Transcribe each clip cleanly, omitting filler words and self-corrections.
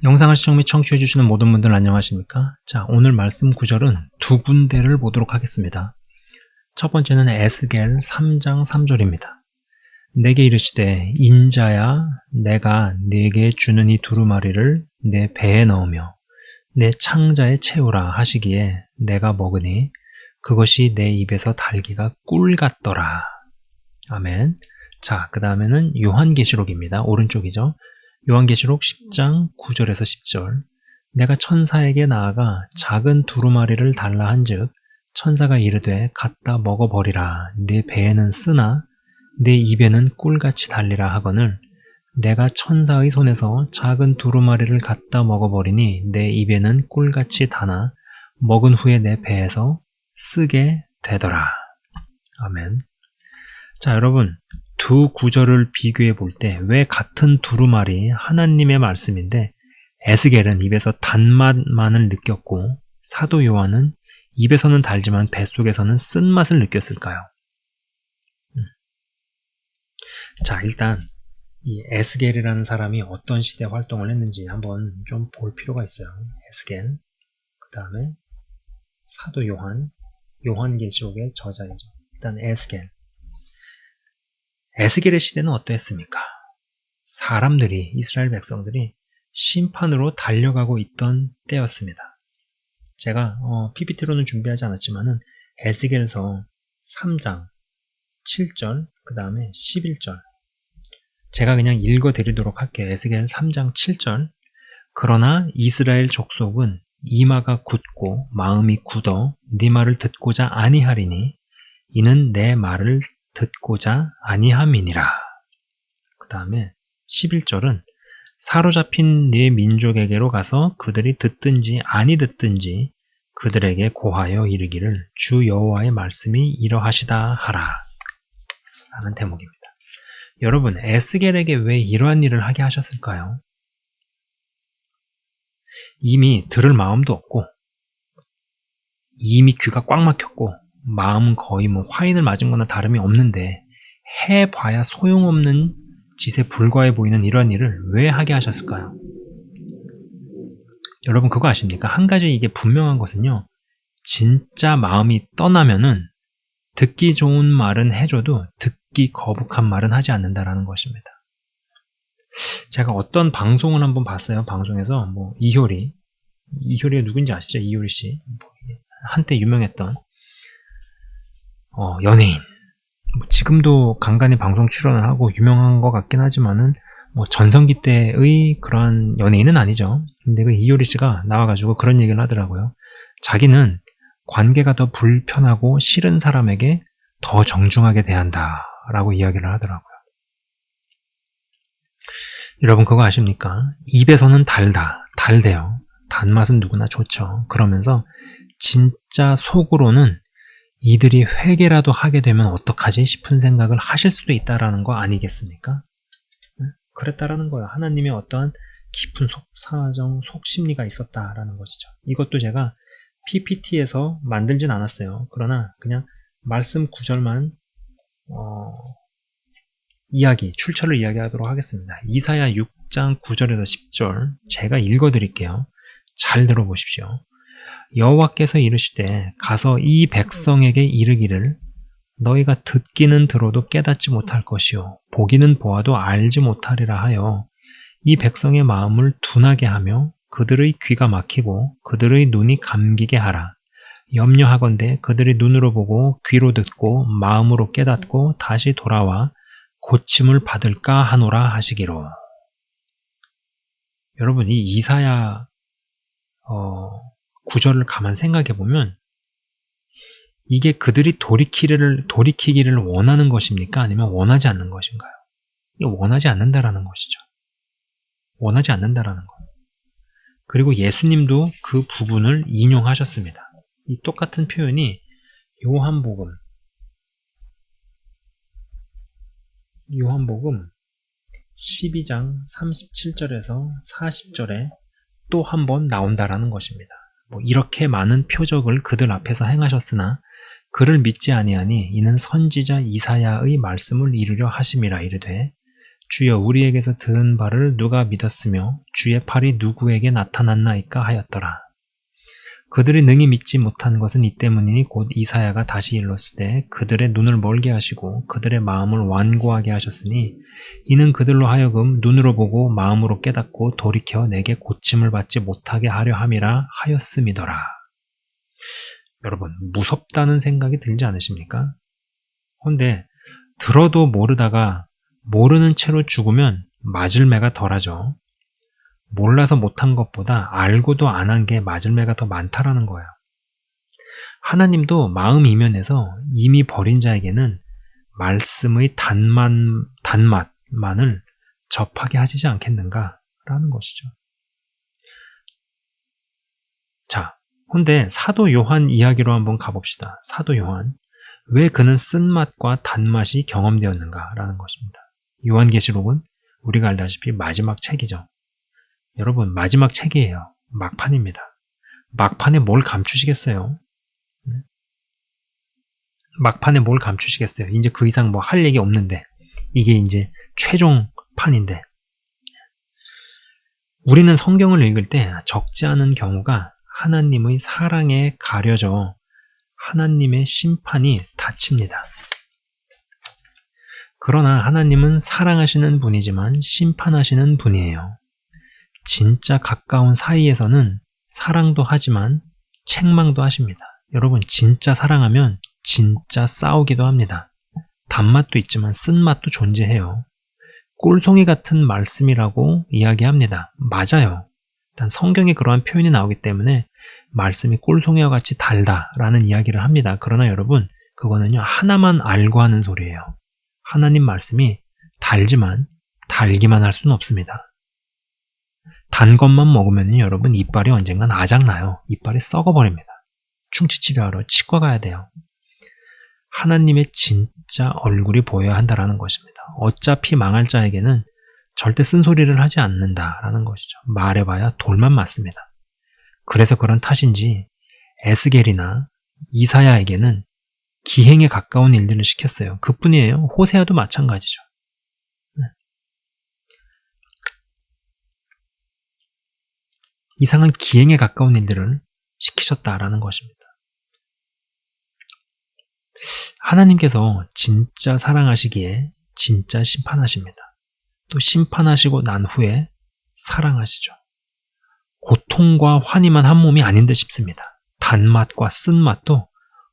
영상을 시청 및 청취해주시는 모든 분들 안녕하십니까? 자, 오늘 말씀 구절은 두 군데를 보도록 하겠습니다. 첫 번째는 에스겔 3장 3절입니다. 내게 이르시되 인자야 내가 네게 주는 이 두루마리를 내 배에 넣으며 내 창자에 채우라 하시기에 내가 먹으니 그것이 내 입에서 달기가 꿀 같더라. 아멘. 자, 그 다음에는 요한계시록입니다. 오른쪽이죠. 요한계시록 10장 9절에서 10절. 내가 천사에게 나아가 작은 두루마리를 달라 한즉 천사가 이르되 갖다 먹어버리라. 네 배에는 쓰나 내 입에는 꿀같이 달리라 하거늘 내가 천사의 손에서 작은 두루마리를 갖다 먹어버리니 내 입에는 꿀같이 다나 먹은 후에 내 배에서 쓰게 되더라. 아멘. 자, 여러분, 두 구절을 비교해 볼 때 왜 같은 두루마리 하나님의 말씀인데 에스겔은 입에서 단맛만을 느꼈고 사도 요한은 입에서는 달지만 뱃속에서는 쓴맛을 느꼈을까요? 자, 일단 이 에스겔이라는 사람이 어떤 시대에 활동을 했는지 한번 좀 볼 필요가 있어요. 에스겔, 그 다음에 사도 요한계시록의 저자이죠. 일단 에스겔의 시대는 어떠했습니까? 사람들이, 이스라엘 백성들이 심판으로 달려가고 있던 때였습니다. 제가 PPT로는 준비하지 않았지만은 에스겔서 3장 7절, 그 다음에 11절 제가 그냥 읽어드리도록 할게요. 에스겔 3장 7절. 그러나 이스라엘 족속은 이마가 굳고 마음이 굳어 네 말을 듣고자 아니하리니 이는 내 말을 듣고자 아니함이니라. 그 다음에 11절은 사로잡힌 네 민족에게로 가서 그들이 듣든지 아니 듣든지 그들에게 고하여 이르기를 주 여호와의 말씀이 이러하시다 하라 라는 대목입니다. 여러분, 에스겔에게 왜 이러한 일을 하게 하셨을까요? 이미 들을 마음도 없고 이미 귀가 꽉 막혔고 마음은 거의 화인을 맞은 거나 다름이 없는데 해봐야 소용없는 짓에 불과해 보이는 이런 일을 왜 하게 하셨을까요? 여러분, 그거 아십니까? 한 가지 이게 분명한 것은요, 진짜 마음이 떠나면은 듣기 좋은 말은 해줘도 듣기 거북한 말은 하지 않는다라는 것입니다. 제가 어떤 방송을 한번 봤어요. 방송에서 이효리가 누군지 아시죠? 이효리 씨. 한때 유명했던 연예인. 지금도 간간히 방송 출연을 하고 유명한 것 같긴 하지만은 전성기 때의 그런 연예인은 아니죠. 근데 그 이효리 씨가 나와가지고 그런 얘기를 하더라고요. 자기는 관계가 더 불편하고 싫은 사람에게 더 정중하게 대한다 라고 이야기를 하더라고요. 여러분, 그거 아십니까? 입에서는 달대요. 단맛은 누구나 좋죠. 그러면서 진짜 속으로는 이들이 회개라도 하게 되면 어떡하지 싶은 생각을 하실 수도 있다라는 거 아니겠습니까? 그랬다라는 거예요. 하나님의 어떠한 깊은 속사정, 속심리가 있었다라는 것이죠. 이것도 제가 PPT에서 만들진 않았어요. 그러나 그냥 말씀 구절만 출처를 이야기하도록 하겠습니다. 이사야 6장 9절에서 10절 제가 읽어드릴게요. 잘 들어보십시오. 여호와께서 이르시되 가서 이 백성에게 이르기를 너희가 듣기는 들어도 깨닫지 못할 것이요 보기는 보아도 알지 못하리라 하여 이 백성의 마음을 둔하게 하며 그들의 귀가 막히고 그들의 눈이 감기게 하라. 염려하건대 그들이 눈으로 보고 귀로 듣고 마음으로 깨닫고 다시 돌아와 고침을 받을까 하노라 하시기로. 여러분, 이 이사야 구절을 가만 생각해 보면 이게 그들이 돌이키기를 원하는 것입니까? 아니면 원하지 않는 것인가요? 이게 원하지 않는다라는 것이죠. 원하지 않는다라는 것. 그리고 예수님도 그 부분을 인용하셨습니다. 이 똑같은 표현이 요한복음 12장 37절에서 40절에 또 한 번 나온다라는 것입니다. 이렇게 많은 표적을 그들 앞에서 행하셨으나 그를 믿지 아니하니 이는 선지자 이사야의 말씀을 이루려 하심이라 이르되 주여 우리에게서 들은 바를 누가 믿었으며 주의 팔이 누구에게 나타났나이까 하였더라. 그들이 능히 믿지 못한 것은 이 때문이니 곧 이사야가 다시 일렀으되 그들의 눈을 멀게 하시고 그들의 마음을 완고하게 하셨으니 이는 그들로 하여금 눈으로 보고 마음으로 깨닫고 돌이켜 내게 고침을 받지 못하게 하려 함이라 하였음이더라. 여러분, 무섭다는 생각이 들지 않으십니까? 근데 들어도 모르다가 모르는 채로 죽으면 맞을 매가 덜하죠. 몰라서 못한 것보다 알고도 안 한 게 맞을 매가 더 많다라는 거예요. 하나님도 마음 이면에서 이미 버린 자에게는 말씀의 단맛만을 접하게 하시지 않겠는가라는 것이죠. 자, 근데 사도 요한 이야기로 한번 가봅시다. 사도 요한. 왜 그는 쓴맛과 단맛이 경험되었는가라는 것입니다. 요한계시록은 우리가 알다시피 마지막 책이죠. 여러분, 마지막 책이에요. 막판입니다. 막판에 뭘 감추시겠어요? 막판에 뭘 감추시겠어요? 이제 그 이상 뭐 할 얘기 없는데 이게 이제 최종 판인데 우리는 성경을 읽을 때 적지 않은 경우가 하나님의 사랑에 가려져 하나님의 심판이 닫힙니다. 그러나 하나님은 사랑하시는 분이지만 심판하시는 분이에요. 진짜 가까운 사이에서는 사랑도 하지만 책망도 하십니다. 여러분, 진짜 사랑하면 진짜 싸우기도 합니다. 단맛도 있지만 쓴맛도 존재해요. 꿀송이 같은 말씀이라고 이야기합니다. 맞아요. 단 성경에 그러한 표현이 나오기 때문에 말씀이 꿀송이와 같이 달다라는 이야기를 합니다. 그러나 여러분, 그거는요 하나만 알고 하는 소리예요. 하나님 말씀이 달지만 달기만 할 수는 없습니다. 단 것만 먹으면 여러분 이빨이 언젠간 아작나요. 이빨이 썩어버립니다. 충치치료하러 치과 가야 돼요. 하나님의 진짜 얼굴이 보여야 한다라는 것입니다. 어차피 망할 자에게는 절대 쓴소리를 하지 않는다라는 것이죠. 말해봐야 돌만 맞습니다. 그래서 그런 탓인지 에스겔이나 이사야에게는 기행에 가까운 일들을 시켰어요. 그뿐이에요. 호세아도 마찬가지죠. 이상한 기행에 가까운 일들을 시키셨다라는 것입니다. 하나님께서 진짜 사랑하시기에 진짜 심판하십니다. 또 심판하시고 난 후에 사랑하시죠. 고통과 환희만 한 몸이 아닌 듯 싶습니다. 단맛과 쓴맛도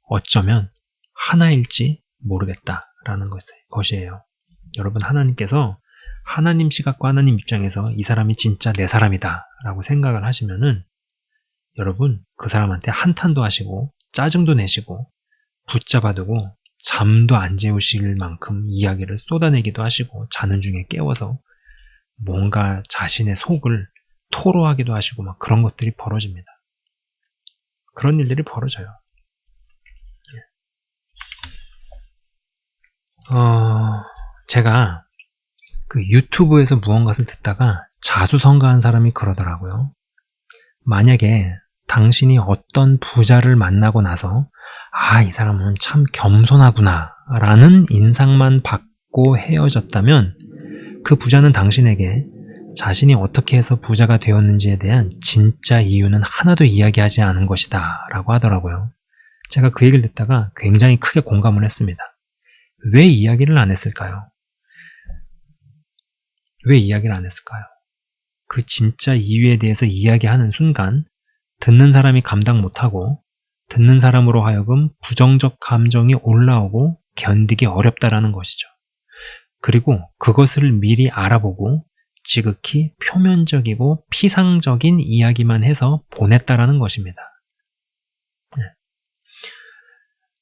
어쩌면 하나일지 모르겠다라는 것이에요. 여러분, 하나님께서 하나님 시각과 하나님 입장에서 이 사람이 진짜 내 사람이다 라고 생각을 하시면은 여러분, 그 사람한테 한탄도 하시고 짜증도 내시고 붙잡아두고 잠도 안 재우실 만큼 이야기를 쏟아내기도 하시고 자는 중에 깨워서 뭔가 자신의 속을 토로하기도 하시고 막 그런 것들이 벌어집니다. 그런 일들이 벌어져요. 제가 그 유튜브에서 무언가를 듣다가 자수성가한 사람이 그러더라고요. 만약에 당신이 어떤 부자를 만나고 나서 이 사람은 참 겸손하구나 라는 인상만 받고 헤어졌다면 그 부자는 당신에게 자신이 어떻게 해서 부자가 되었는지에 대한 진짜 이유는 하나도 이야기하지 않은 것이다 라고 하더라고요. 제가 그 얘기를 듣다가 굉장히 크게 공감을 했습니다. 왜 이야기를 안 했을까요? 왜 이야기를 안 했을까요? 그 진짜 이유에 대해서 이야기하는 순간 듣는 사람이 감당 못하고 듣는 사람으로 하여금 부정적 감정이 올라오고 견디기 어렵다라는 것이죠. 그리고 그것을 미리 알아보고 지극히 표면적이고 피상적인 이야기만 해서 보냈다라는 것입니다.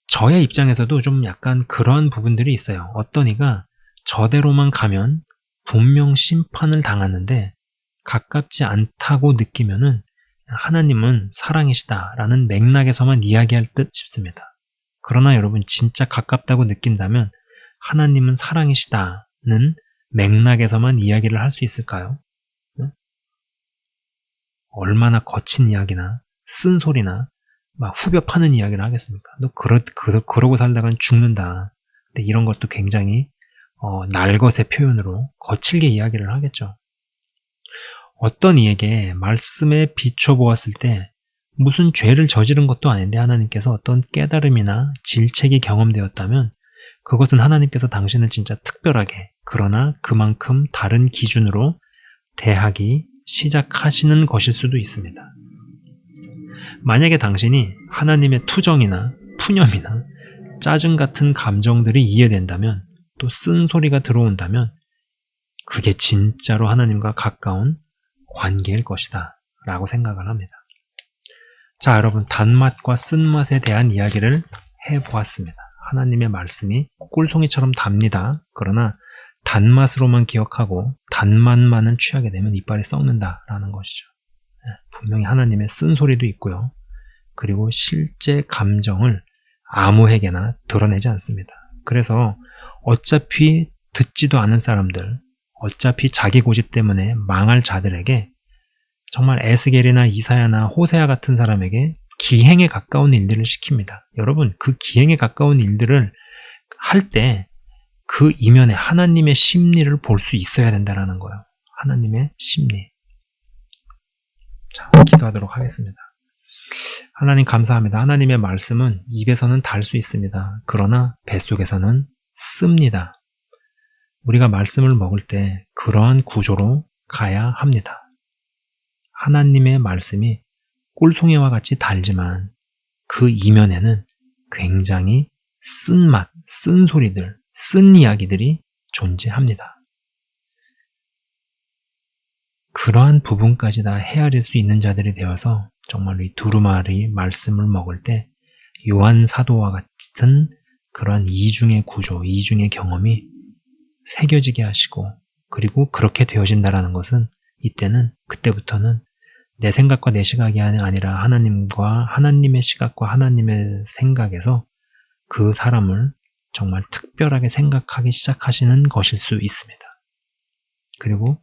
저의 입장에서도 좀 약간 그런 부분들이 있어요. 어떤 이가 저대로만 가면 분명 심판을 당하는데 가깝지 않다고 느끼면은 하나님은 사랑이시다라는 맥락에서만 이야기할 듯 싶습니다. 그러나 여러분, 진짜 가깝다고 느낀다면 하나님은 사랑이시다는 맥락에서만 이야기를 할 수 있을까요? 얼마나 거친 이야기나 쓴소리나 막 후벼 파는 이야기를 하겠습니까? 너 그러고 살다간 죽는다. 근데 이런 것도 굉장히 날것의 표현으로 거칠게 이야기를 하겠죠. 어떤 이에게 말씀에 비춰보았을 때 무슨 죄를 저지른 것도 아닌데 하나님께서 어떤 깨달음이나 질책이 경험되었다면 그것은 하나님께서 당신을 진짜 특별하게, 그러나 그만큼 다른 기준으로 대하기 시작하시는 것일 수도 있습니다. 만약에 당신이 하나님의 투정이나 푸념이나 짜증 같은 감정들이 이해된다면, 또 쓴소리가 들어온다면 그게 진짜로 하나님과 가까운 관계일 것이다 라고 생각을 합니다. 자, 여러분, 단맛과 쓴맛에 대한 이야기를 해보았습니다. 하나님의 말씀이 꿀송이처럼 답니다. 그러나 단맛으로만 기억하고 단맛만은 취하게 되면 이빨이 썩는다라는 것이죠. 분명히 하나님의 쓴소리도 있고요. 그리고 실제 감정을 아무에게나 드러내지 않습니다. 그래서 어차피 듣지도 않은 사람들, 어차피 자기 고집 때문에 망할 자들에게 정말 에스겔이나 이사야나 호세아 같은 사람에게 기행에 가까운 일들을 시킵니다. 여러분, 그 기행에 가까운 일들을 할 때 그 이면에 하나님의 심리를 볼 수 있어야 된다는 거예요. 하나님의 심리. 자, 기도하도록 하겠습니다. 하나님 감사합니다. 하나님의 말씀은 입에서는 달 수 있습니다. 그러나 뱃속에서는 씁니다. 우리가 말씀을 먹을 때 그러한 구조로 가야 합니다. 하나님의 말씀이 꿀송이와 같이 달지만 그 이면에는 굉장히 쓴맛, 쓴소리들, 쓴 이야기들이 존재합니다. 그러한 부분까지 다 헤아릴 수 있는 자들이 되어서 정말로 이 두루마리 말씀을 먹을 때 요한 사도와 같은 그러한 이중의 구조, 이중의 경험이 새겨지게 하시고, 그리고 그렇게 되어진다라는 것은 그때부터는 내 생각과 내 시각이 아니라 하나님의 시각과 하나님의 생각에서 그 사람을 정말 특별하게 생각하기 시작하시는 것일 수 있습니다. 그리고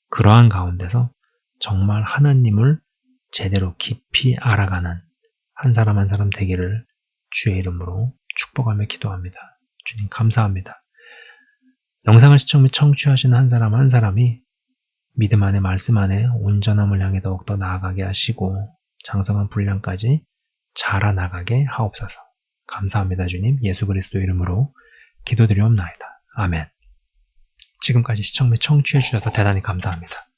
그러한 가운데서 정말 하나님을 제대로 깊이 알아가는 한 사람 한 사람 되기를 주의 이름으로 축복하며 기도합니다. 주님 감사합니다. 영상을 시청 및 청취하시는 한 사람 한 사람이 믿음 안에 말씀 안에 온전함을 향해 더욱더 나아가게 하시고 장성한 분량까지 자라나가게 하옵소서. 감사합니다. 주님, 예수 그리스도 이름으로 기도드리옵나이다. 아멘. 지금까지 시청 및 청취해 주셔서 대단히 감사합니다.